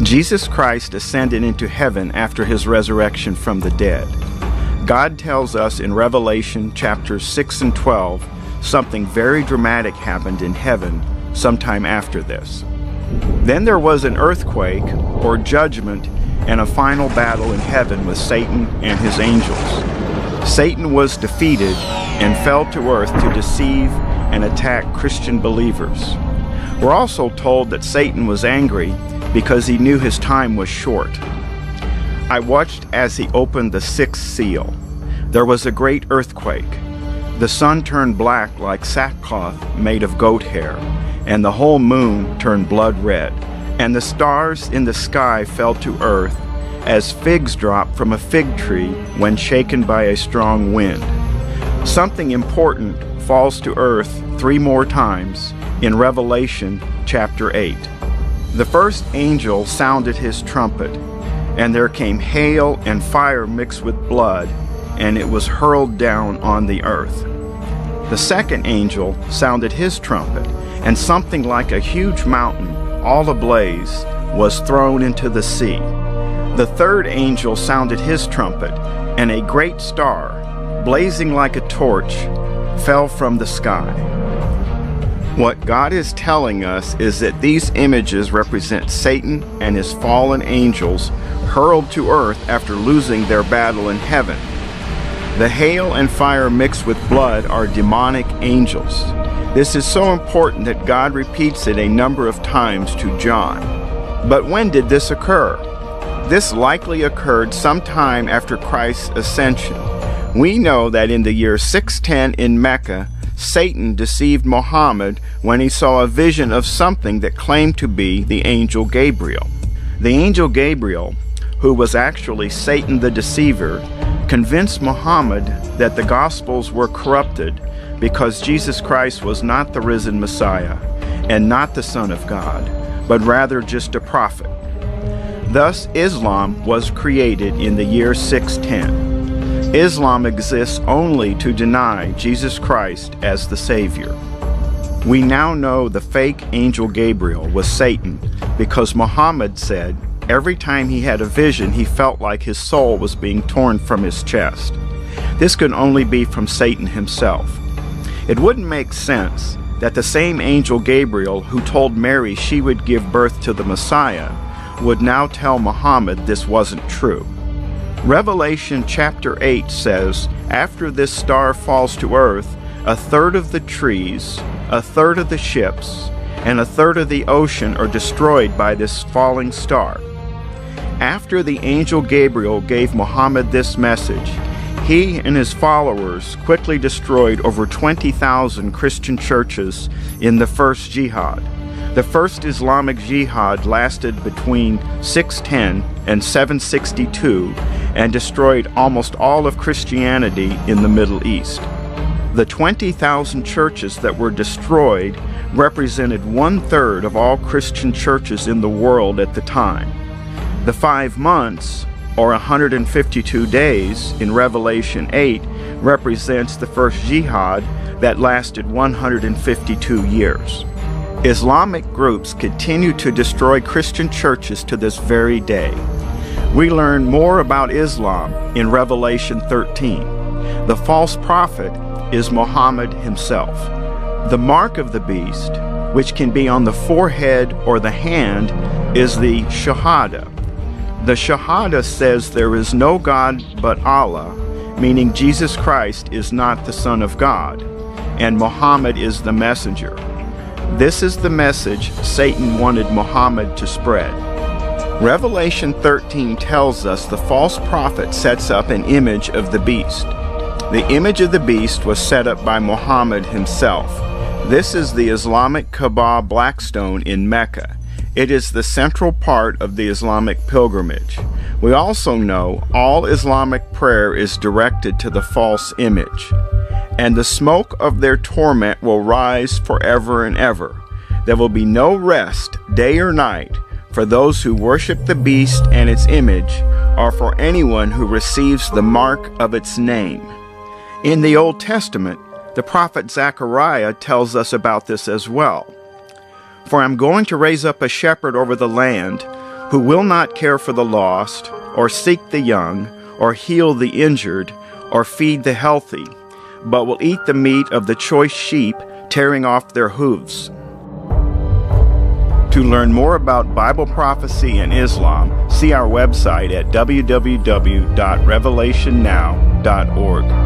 Jesus Christ ascended into heaven after his resurrection from the dead. God tells us in Revelation chapters 6 and 12 something very dramatic happened in heaven sometime after this. Then there was an earthquake, or judgment, and a final battle in heaven with Satan and his angels. Satan was defeated and fell to earth to deceive and attack Christian believers. We're also told that Satan was angry because he knew his time was short. I watched as he opened the sixth seal. There was a great earthquake. The sun turned black like sackcloth made of goat hair, and the whole moon turned blood red, and the stars in the sky fell to earth as figs drop from a fig tree when shaken by a strong wind. Something important falls to earth 3 more times in Revelation chapter 8. The first angel sounded his trumpet, and there came hail and fire mixed with blood, and it was hurled down on the earth. The second angel sounded his trumpet, and something like a huge mountain, all ablaze, was thrown into the sea. The third angel sounded his trumpet, and a great star, blazing like a torch, fell from the sky. What God is telling us is that these images represent Satan and his fallen angels hurled to earth after losing their battle in heaven. The hail and fire mixed with blood are demonic angels. This is so important that God repeats it a number of times to John. But when did this occur? This likely occurred sometime after Christ's ascension. We know that in the year 610 in Mecca, Satan deceived Muhammad when he saw a vision of something that claimed to be the angel Gabriel. The angel Gabriel, who was actually Satan the deceiver, convinced Muhammad that the Gospels were corrupted because Jesus Christ was not the risen Messiah and not the Son of God, but rather just a prophet. Thus, Islam was created in the year 610. Islam exists only to deny Jesus Christ as the Savior. We now know the fake angel Gabriel was Satan because Muhammad said every time he had a vision he felt like his soul was being torn from his chest. This could only be from Satan himself. It wouldn't make sense that the same angel Gabriel who told Mary she would give birth to the Messiah would now tell Muhammad this wasn't true. Revelation chapter 8 says, after this star falls to earth, 1/3 of the trees, 1/3 of the ships, and 1/3 of the ocean are destroyed by this falling star. After the angel Gabriel gave Muhammad this message, he and his followers quickly destroyed over 20,000 Christian churches in the first jihad. The first Islamic jihad lasted between 610 and 762 and destroyed almost all of Christianity in the Middle East. The 20,000 churches that were destroyed represented 1/3 of all Christian churches in the world at the time. The 5 months, or 152 days, in Revelation 8 represents the first jihad that lasted 152 years. Islamic groups continue to destroy Christian churches to this very day. We learn more about Islam in Revelation 13. The false prophet is Muhammad himself. The mark of the beast, which can be on the forehead or the hand, is the Shahada. The Shahada says there is no God but Allah, meaning Jesus Christ is not the Son of God, and Muhammad is the messenger. This is the message Satan wanted Muhammad to spread. Revelation 13 tells us the false prophet sets up an image of the beast. The image of the beast was set up by Muhammad himself. This is the Islamic Kaaba Blackstone in Mecca. It is the central part of the Islamic pilgrimage. We also know all Islamic prayer is directed to the false image. And the smoke of their torment will rise forever and ever. There will be no rest, day or night, for those who worship the beast and its image, or for anyone who receives the mark of its name. In the Old Testament, the prophet Zechariah tells us about this as well. For I'm going to raise up a shepherd over the land, who will not care for the lost, or seek the young, or heal the injured, or feed the healthy, but will eat the meat of the choice sheep, tearing off their hooves. To learn more about Bible prophecy and Islam, see our website at www.revelationnow.org.